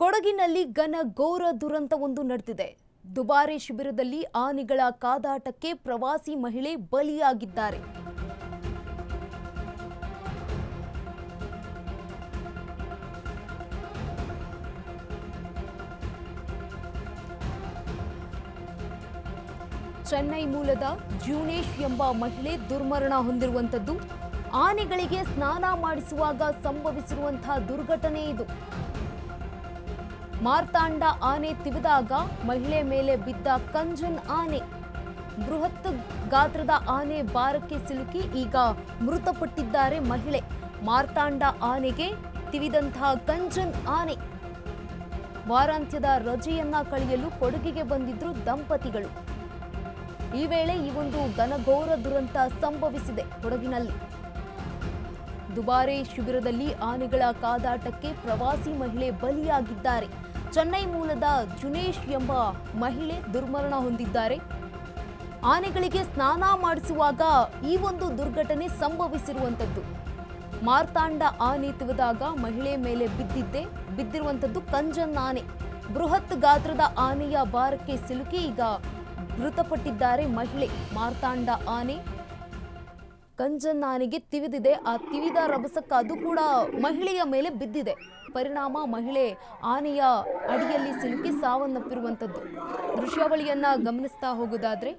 ಕೊಡಗಿನಲ್ಲಿ ಘನಘೋರ ದುರಂತವೊಂದು ನಡೆದಿದೆ. ದುಬಾರೆ ಶಿಬಿರದಲ್ಲಿ ಆನೆಗಳ ಕಾದಾಟಕ್ಕೆ ಪ್ರವಾಸಿ ಮಹಿಳೆ ಬಲಿಯಾಗಿದ್ದಾರೆ. ಚೆನ್ನೈ ಮೂಲದ ಜ್ಯೂನೇಶ್ ಎಂಬ ಮಹಿಳೆ ದುರ್ಮರಣ ಹೊಂದಿರುವಂತದ್ದು. ಆನೆಗಳಿಗೆ ಸ್ನಾನ ಮಾಡಿಸುವಾಗ ಸಂಭವಿಸಿರುವಂತಹ ದುರ್ಘಟನೆ ಇದು. ಮಾರ್ತಾಂಡ ಆನೆ ತಿವಿದಾಗ ಮಹಿಳೆ ಮೇಲೆ ಬಿದ್ದ ಕಂಜನ್ ಆನೆ. ಬೃಹತ್ ಗಾತ್ರದ ಆನೆ ಬಾರಕ್ಕೆ ಸಿಲುಕಿ ಈಗ ಮೃತಪಟ್ಟಿದ್ದಾರೆ ಮಹಿಳೆ. ಮಾರ್ತಾಂಡ ಆನೆಗೆ ತಿವಿದಂತಹ ಕಂಜನ್ ಆನೆ. ವಾರಾಂತ್ಯದ ರಜೆಯನ್ನ ಕಳೆಯಲು ಕೊಡಗಿಗೆ ಬಂದಿದ್ರು ದಂಪತಿಗಳು. ಈ ವೇಳೆ ಈ ಒಂದು ಘನಘೋರ ದುರಂತ ಸಂಭವಿಸಿದೆ ಕೊಡಗಿನಲ್ಲಿ. ದುಬಾರೆ ಶಿಬಿರದಲ್ಲಿ ಆನೆಗಳ ಕಾದಾಟಕ್ಕೆ ಪ್ರವಾಸಿ ಮಹಿಳೆ ಬಲಿಯಾಗಿದ್ದಾರೆ. ಚೆನ್ನೈ ಮೂಲದ ಜುನೇಶ್ ಎಂಬ ಮಹಿಳೆ ದುರ್ಮರಣ ಹೊಂದಿದ್ದಾರೆ. ಆನೆಗಳಿಗೆ ಸ್ನಾನ ಮಾಡಿಸುವಾಗ ಈ ಒಂದು ದುರ್ಘಟನೆ ಸಂಭವಿಸಿರುವಂತದ್ದು. ಮಾರ್ತಾಂಡ ಆನೆ ತಿವಿದಾಗ ಮಹಿಳೆ ಮೇಲೆ ಬಿದ್ದಿರುವಂತದ್ದು ಕಂಜನ್ ಆನೆ. ಬೃಹತ್ ಗಾತ್ರದ ಆನೆಯ ಬಾರಕ್ಕೆ ಸಿಲುಕಿ ಈಗ ಮೃತಪಟ್ಟಿದ್ದಾರೆ ಮಹಿಳೆ. ಮಾರ್ತಾಂಡ ಆನೆ ಕಂಜನ್ ಆನೆಗೆ ತಿವಿದಿದೆ. ಆ ತಿವಿದ ರಭಸಕ್ಕೆ ಅದು ಕೂಡ ಮಹಿಳೆಯ ಮೇಲೆ ಬಿದ್ದಿದೆ. ಪರಿಣಾಮ ಮಹಿಳೆ ಆನೆಯ ಅಡಿಯಲ್ಲಿ ಸಿಲುಕಿ ಸಾವನ್ನಪ್ಪಿರುವಂಥದ್ದು. ದೃಶ್ಯಾವಳಿಯನ್ನ ಗಮನಿಸ್ತಾ ಹೋಗೋದಾದ್ರೆ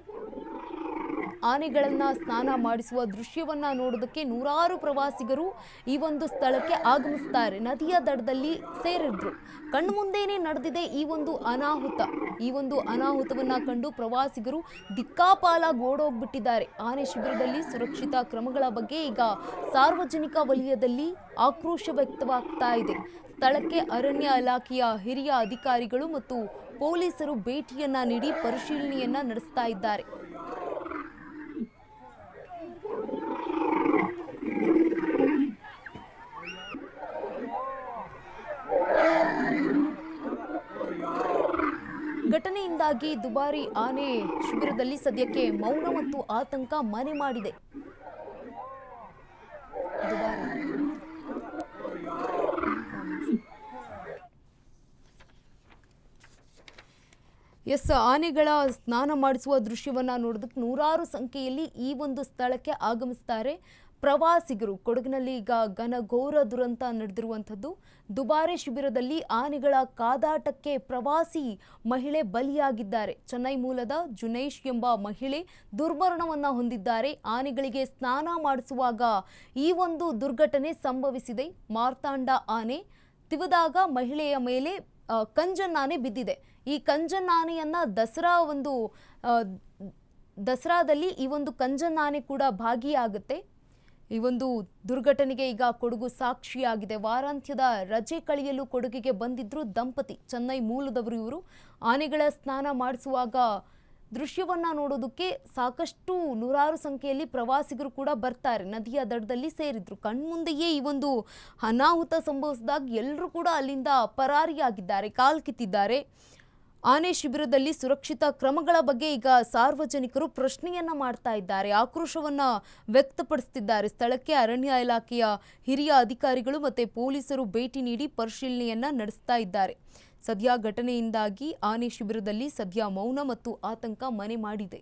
ಆನೆಗಳನ್ನ ಸ್ನಾನ ಮಾಡಿಸುವ ದೃಶ್ಯವನ್ನ ನೋಡೋದಕ್ಕೆ ನೂರಾರು ಪ್ರವಾಸಿಗರು ಈ ಒಂದು ಸ್ಥಳಕ್ಕೆ ಆಗಮಿಸ್ತಾರೆ. ನದಿಯ ದಡದಲ್ಲಿ ಸೇರಿದ್ರು. ಕಣ್ಮುಂದೇನೆ ನಡೆದಿದೆ ಈ ಒಂದು ಅನಾಹುತ. ಈ ಒಂದು ಅನಾಹುತವನ್ನ ಕಂಡು ಪ್ರವಾಸಿಗರು ದಿಕ್ಕಾಪಾಲಾಗಿ ಓಡೋಗ್ಬಿಟ್ಟಿದ್ದಾರೆ. ಆನೆ ಶಿಬಿರದಲ್ಲಿ ಸುರಕ್ಷಿತ ಕ್ರಮಗಳ ಬಗ್ಗೆ ಈಗ ಸಾರ್ವಜನಿಕ ವಲಯದಲ್ಲಿ ಆಕ್ರೋಶ ವ್ಯಕ್ತವಾಗ್ತಾ ಇದೆ. ಸ್ಥಳಕ್ಕೆ ಅರಣ್ಯ ಇಲಾಖೆಯ ಹಿರಿಯ ಅಧಿಕಾರಿಗಳು ಮತ್ತು ಪೊಲೀಸರು ಭೇಟಿಯನ್ನ ನೀಡಿ ಪರಿಶೀಲನೆಯನ್ನ ನಡೆಸ್ತಾ ಇದ್ದಾರೆ. ಘಟನೆಯಿಂದಾಗಿ ದುಬಾರಿ ಆನೆ ಶಿಬಿರದಲ್ಲಿ ಸದ್ಯಕ್ಕೆ ಮೌನ ಮತ್ತು ಆತಂಕ ಮನೆ ಮಾಡಿದೆ. ಆನೆಗಳ ಸ್ನಾನ ಮಾಡಿಸುವ ದೃಶ್ಯವನ್ನ ನೋಡೋದಕ್ಕೆ ನೂರಾರು ಸಂಖ್ಯೆಯಲ್ಲಿ ಈ ಒಂದು ಸ್ಥಳಕ್ಕೆ ಆಗಮಿಸ್ತಾರೆ ಪ್ರವಾಸಿಗರು. ಕೊಡಗಿನಲ್ಲಿ ಈಗ ಘನಘೋರ ದುರಂತ ನಡೆದಿರುವಂಥದ್ದು. ದುಬಾರೆ ಶಿಬಿರದಲ್ಲಿ ಆನೆಗಳ ಕಾದಾಟಕ್ಕೆ ಪ್ರವಾಸಿ ಮಹಿಳೆ ಬಲಿಯಾಗಿದ್ದಾರೆ. ಚೆನ್ನೈ ಮೂಲದ ಜುನೇಶ್ ಎಂಬ ಮಹಿಳೆ ದುರ್ಮರಣವನ್ನ ಹೊಂದಿದ್ದಾರೆ. ಆನೆಗಳಿಗೆ ಸ್ನಾನ ಮಾಡಿಸುವಾಗ ಈ ಒಂದು ದುರ್ಘಟನೆ ಸಂಭವಿಸಿದೆ. ಮಾರ್ತಾಂಡ ಆನೆ ತಿವಿದಾಗ ಮಹಿಳೆಯ ಮೇಲೆ ಕಂಜನ್ ಆನೆ ಬಿದ್ದಿದೆ. ಈ ಕಂಜನ್ ಆನೆಯನ್ನ ದಸರಾದಲ್ಲಿ ಈ ಒಂದು ಕಂಜನ್ ಆನೆ ಕೂಡ ಭಾಗಿಯಾಗುತ್ತೆ. ಈ ಒಂದು ದುರ್ಘಟನೆಗೆ ಈಗ ಕೊಡಗು ಸಾಕ್ಷಿಯಾಗಿದೆ. ವಾರಾಂತ್ಯದ ರಜೆ ಕಳೆಯಲು ಕೊಡಗಿಗೆ ಬಂದಿದ್ರು ದಂಪತಿ. ಚೆನ್ನೈ ಮೂಲದವರು ಇವರು. ಆನೆಗಳ ಸ್ನಾನ ಮಾಡಿಸುವಾಗ ದೃಶ್ಯವನ್ನ ನೋಡೋದಕ್ಕೆ ಸಾಕಷ್ಟು ನೂರಾರು ಸಂಖ್ಯೆಯಲ್ಲಿ ಪ್ರವಾಸಿಗರು ಕೂಡ ಬರ್ತಾರೆ. ನದಿಯ ದಡದಲ್ಲಿ ಸೇರಿದ್ರು. ಕಣ್ಮುಂದೆಯೇ ಈ ಒಂದು ಅನಾಹುತ ಸಂಭವಿಸಿದಾಗ ಎಲ್ಲರೂ ಕೂಡ ಅಲ್ಲಿಂದ ಪರಾರಿಯಾಗಿದ್ದಾರೆ, ಕಾಲ್ಕಿತ್ತಿದ್ದಾರೆ. ಆನೆ ಶಿಬಿರದಲ್ಲಿ ಸುರಕ್ಷಿತ ಕ್ರಮಗಳ ಬಗ್ಗೆ ಈಗ ಸಾರ್ವಜನಿಕರು ಪ್ರಶ್ನೆಯನ್ನ ಮಾಡ್ತಾ ಇದ್ದಾರೆ, ಆಕ್ರೋಶವನ್ನ ವ್ಯಕ್ತಪಡಿಸುತ್ತಿದ್ದಾರೆ. ಸ್ಥಳಕ್ಕೆ ಅರಣ್ಯ ಇಲಾಖೆಯ ಹಿರಿಯ ಅಧಿಕಾರಿಗಳು ಮತ್ತು ಪೊಲೀಸರು ಭೇಟಿ ನೀಡಿ ಪರಿಶೀಲನೆಯನ್ನ ನಡೆಸ್ತಾ ಇದ್ದಾರೆ. ಸದ್ಯ ಘಟನೆಯಿಂದಾಗಿ ಆನೆ ಶಿಬಿರದಲ್ಲಿ ಸದ್ಯ ಮೌನ ಮತ್ತು ಆತಂಕ ಮನೆ ಮಾಡಿದೆ.